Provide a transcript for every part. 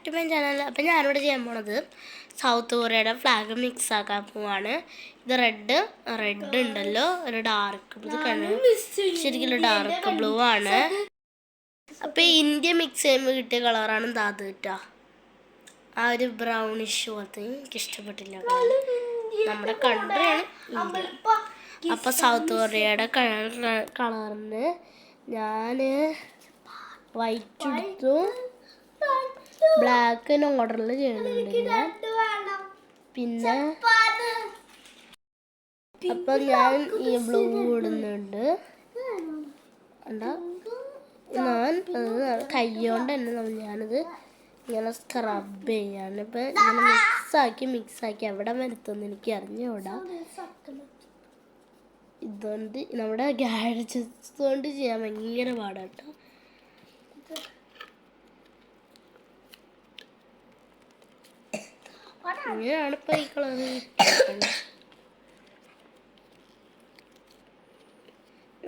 To my channel. അപ്പം ഞാനിവിടെ ചെയ്യാൻ പോണത് സൗത്ത് കൊറിയയുടെ ഫ്ലാഗ് മിക്സ് ആക്കാൻ പോവാണ്. ഇത് റെഡ് ഉണ്ടല്ലോ, ഒരു ഡാർക്ക് ബ്ലൂ, ശരിക്കും ഡാർക്ക് ബ്ലൂ ആണ്. അപ്പം ഇന്ത്യ മിക്സ് ചെയ്യുമ്പോൾ കിട്ടിയ കളറാണ് അത് കേട്ടോ. ആ ഒരു ബ്രൗണിഷ് പോലത്തെ എനിക്ക് ഇഷ്ടപ്പെട്ടില്ല. നമ്മുടെ കൺട്രിയാണ് ഇന്ത്യ. അപ്പം സൗത്ത് കൊറിയയുടെ കളറിന് ഞാൻ വൈറ്റ് എടുത്തു, ബ്ലാക്ക് ഓർഡറിൽ ചെയ്യുന്നുണ്ട്. പിന്നെ അപ്പം ഞാൻ ഈ ബ്ലൂ ഇടുന്നുണ്ട്. ഞാൻ കൈ കൊണ്ട് തന്നെ ഞാനത് ഇങ്ങനെ സ്ക്രബ് ചെയ്യാണ്. ഇപ്പം ഇങ്ങനെ മിക്സാക്കി എവിടെ വരുത്തുമെന്ന് എനിക്ക് അറിഞ്ഞൂടാ. ഇതുകൊണ്ട് നമ്മുടെ ഗാഡ്ജറ്റ്സ് കൊണ്ട് ചെയ്യാൻ ഭയങ്കര പാടാട്ടോ. ഇങ്ങനെയാണ് ഇപ്പം ഈ കളർ.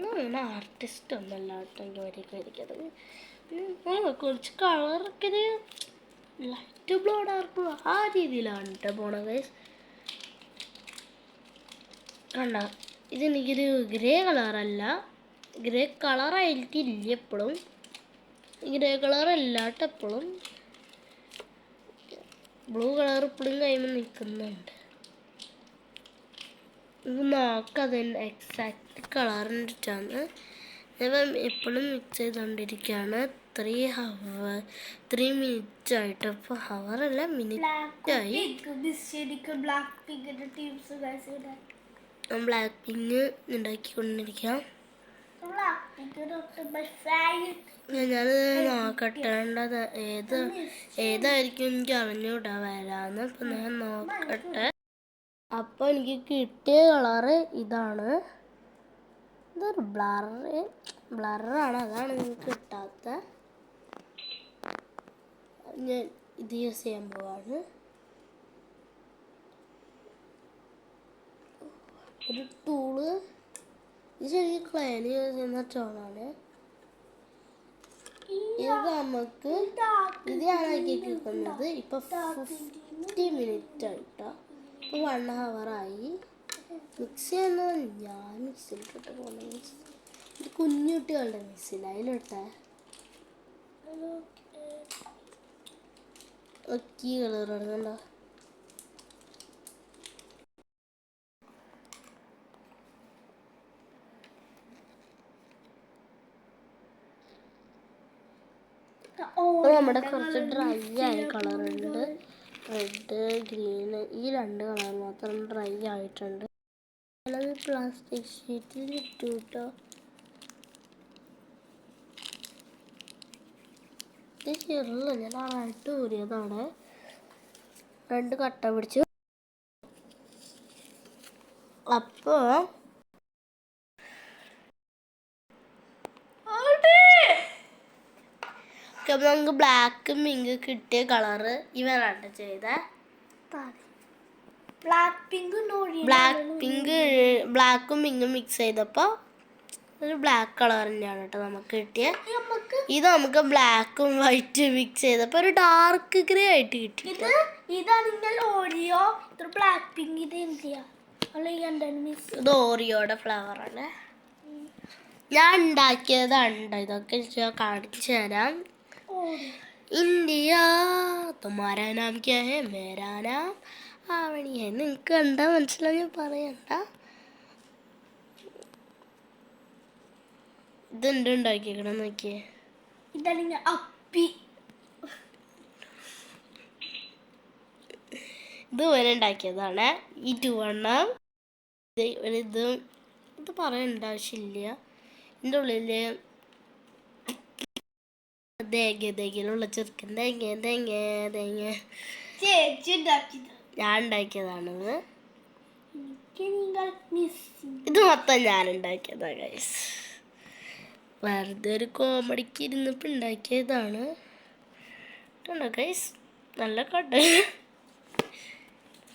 അങ്ങനെ ആർട്ടിസ്റ്റ് ഒന്നല്ല കേട്ടോ എനിക്ക് വരയ്ക്കുന്നത്. കുറച്ച് കളറൊക്കെ ഇത് ലൈറ്റ് ബ്ലൂ ഡാർക്ക് ബ്ലൂ ആ രീതിയിലാണ് കേട്ടോ പോണത്. കണ്ട, ഇതെനിക്കൊരു ഗ്രേ കളറല്ല. ഗ്രേ കളറായിരിക്കില്ല എപ്പോഴും, ഗ്രേ കളറല്ല കേട്ടോ എപ്പോഴും. ബ്ലൂ കളർ ഇപ്പോഴും കഴിയുമ്പോൾ നിൽക്കുന്നുണ്ട്. ഇത് നോക്കത് എക്സാക്ട് കളറിൻ്റെ ഞാൻ എപ്പോഴും മിക്സ് ചെയ്തുകൊണ്ടിരിക്കുകയാണ്. 3 മിനിറ്റ് ആയിട്ട്. അപ്പോൾ ഹവറല്ല, മിനിറ്റായി. ബ്ലാക്ക് പിങ്ക് ഉണ്ടാക്കിക്കൊണ്ടിരിക്കാം. ഞാനത് നോക്കട്ടെ, ഏതായിരിക്കും എനിക്ക് അറിഞ്ഞൂടാ വരാന്ന്. അപ്പം ഞാൻ നോക്കട്ടെ. അപ്പോൾ എനിക്ക് കിട്ടിയ കളറ് ഇതാണ്. ഇതൊരു ബ്ലറാണ്, അതാണ് എനിക്ക് കിട്ടാത്ത. ഞാൻ ഇത് യൂസ് ചെയ്യാൻ പോവാണ്. ഒരു ടൂള്, ഇത് ശരിക്കും ക്ലൈന് യൂസ് ചെയ്യുന്ന ടൂളാണ്. ഇത് നമുക്ക് ഇത് ഞാനാക്കി കിട്ടുന്നത് ഇപ്പം 50 മിനിറ്റ് ആയിട്ടോ. ഇപ്പോൾ 1 ഹവറായി. മിക്സ് ചെയ്യുന്നത് ഞാൻ മിക്സിയിലിട്ടിട്ട് പോകുന്നത്. ഇത് കുഞ്ഞുകുട്ടികളുടെ മിക്സിയിൽ അതിലിട്ടെ ഒക്കി കളർ ഇടുന്നുണ്ടോ. നമ്മുടെ കുറച്ച് ഡ്രൈ ആയ കളറുണ്ട്, റെഡ് ഗ്രീൻ, ഈ 2 കളർ മാത്രം ഡ്രൈ ആയിട്ടുണ്ട്. ഞാനത് പ്ലാസ്റ്റിക് ഷീറ്റിൽ ഇട്ടു കേട്ടോ. ഇത് ചെറുല്ല, ഞാൻ ആയിട്ട് ഊരിയതാണ്. 2 കട്ട പിടിച്ചു. അപ്പോൾ നമുക്ക് ബ്ലാക്കും പിങ്ക് കിട്ടിയ കളറ് ഇവനാണ് ചെയ്ത. ബ്ലാക്കും പിങ്കും മിക്സ് ചെയ്തപ്പോൾ ഒരു ബ്ലാക്ക് കളർ തന്നെയാണ് കേട്ടോ നമുക്ക് കിട്ടിയ. ഇത് നമുക്ക് ബ്ലാക്കും വൈറ്റും മിക്സ് ചെയ്തപ്പോൾ ഒരു ഡാർക്ക് ഗ്രേ ആയിട്ട് കിട്ടി. ഇത് ഓറിയോയുടെ ഫ്ലവറാണ്. ഞാൻ ഉണ്ടാക്കിയതാണ് ഇതൊക്കെ. കാണിച്ചു തരാം. ഇന്ത്യ തുമാരാ നാം ക്യാ ഹൈ മേരാ നാം ആവണി ഹൈ. നിങ്ങൾക്ക് എന്താ മനസ്സിലായി പറയണ്ട. ഇതെന്ത് ഉണ്ടാക്കിയേക്കണം നോക്കിയേ. ഇത് വരെ ഉണ്ടാക്കിയതാണ്. ഈ 2 എണ്ണം ഇത് പറയേണ്ട ആവശ്യമില്ല. ഇതിൻ്റെ ഉള്ളില് തേങ്ങയിലുള്ള ചെറുക്കൻ തേങ്ങ ഞാൻ ഉണ്ടാക്കിയതാണത്. ഇത് മൊത്തം ഞാൻ ഉണ്ടാക്കിയതാണ് ഗൈസ്. വെറുതെ ഒരു കോമഡിക്ക് ഇരുന്നപ്പോൾ ഉണ്ടാക്കിയതാണ് ഗൈസ്. നല്ല കട്ട.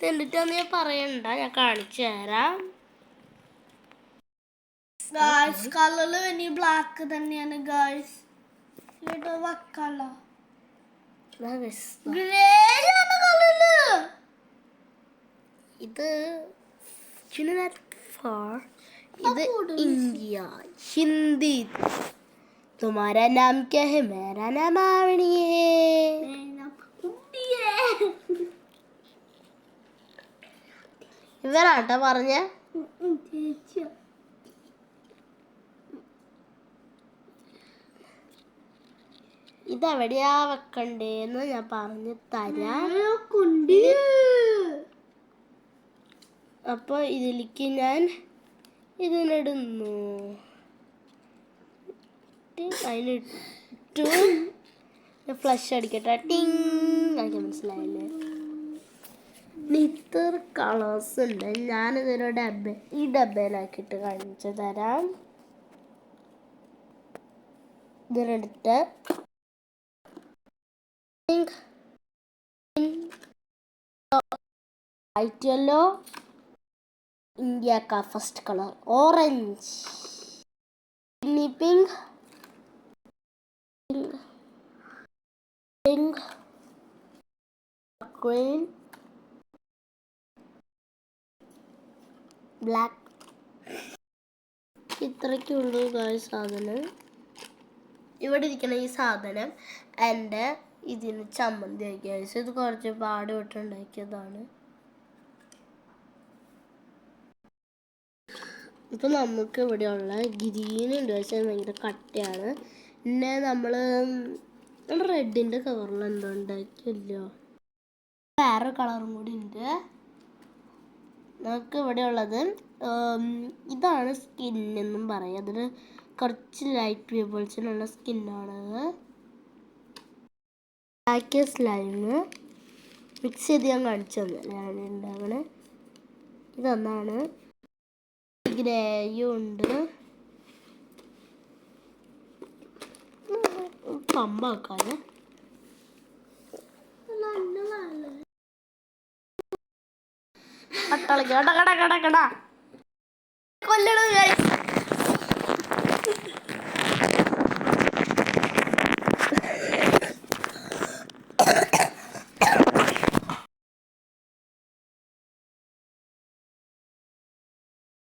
എന്നിട്ടാന്ന് ഞാൻ പറയണ്ട, ഞാൻ കാണിച്ചു തരാം. കളറിൽ ബ്ലാക്ക് തന്നെയാണ് ഗൈസ്. വെക്കാലോ. ഇത് ഇത് ഇന്ത്യ ഹിന്ദി तुम्हारा नाम क्या है मेरा नाम आवनी है ഇവരാട്ടോ പറഞ്ഞ ഇതെവിടെയാ വെക്കണ്ടേന്ന് ഞാൻ പറഞ്ഞു തരാം. അപ്പോൾ ഇതിലേക്ക് ഞാൻ ഇതിനിടുന്നു. അതിനിട്ടു ഫ്ലഷ് അടിക്കട്ടെ. ടിങ് എനിക്ക് മനസ്സിലായില്ലേ? ഇത്ര കളേഴ്സ് ഉണ്ട്. ഞാനിതൊരു ഈ ഡബയിലാക്കിയിട്ട് കാണിച്ചു തരാം. ഇതിനെടുത്ത് वाइट येलो इंडिया का first colour orange pink pink green black. ഇത്രയ്ക്കുള്ളൂ സാധനം. ഇവിടെ ഇരിക്കുന്ന ഈ സാധനം എൻ്റെ ഇതിന് ചമ്മന്തി ആക്കിയ ഇത് കുറച്ച് പാടുപെട്ടുണ്ടാക്കിയതാണ്. ഇപ്പം നമുക്ക് ഇവിടെയുള്ള ഗ്രീൻ ഉണ്ട്, പക്ഷേ ഭയങ്കര കട്ടയാണ്. പിന്നെ നമ്മൾ റെഡിൻ്റെ കവറിൽ എന്തോ ഉണ്ടാക്കിയല്ലോ, വേറെ കളറും കൂടി ഉണ്ട്. നമുക്ക് ഇവിടെ ഉള്ളത് ഇതാണ് സ്കിന്നെന്നും പറയാം. അതിൽ കുറച്ച് ലൈറ്റ് പീപ്പിൾസിനുള്ള സ്കിന്നാണത്. ബാക്കി സ്ലൈം മിക്സ് ചെയ്ത് ഞാൻ കാണിച്ചു തന്നല്ലേ ഉണ്ടാകണേ. ഇതൊന്നാണ്. ഗ്രേയും ഉണ്ട്. പമ്പാക്കാന് കൊല്ലണം.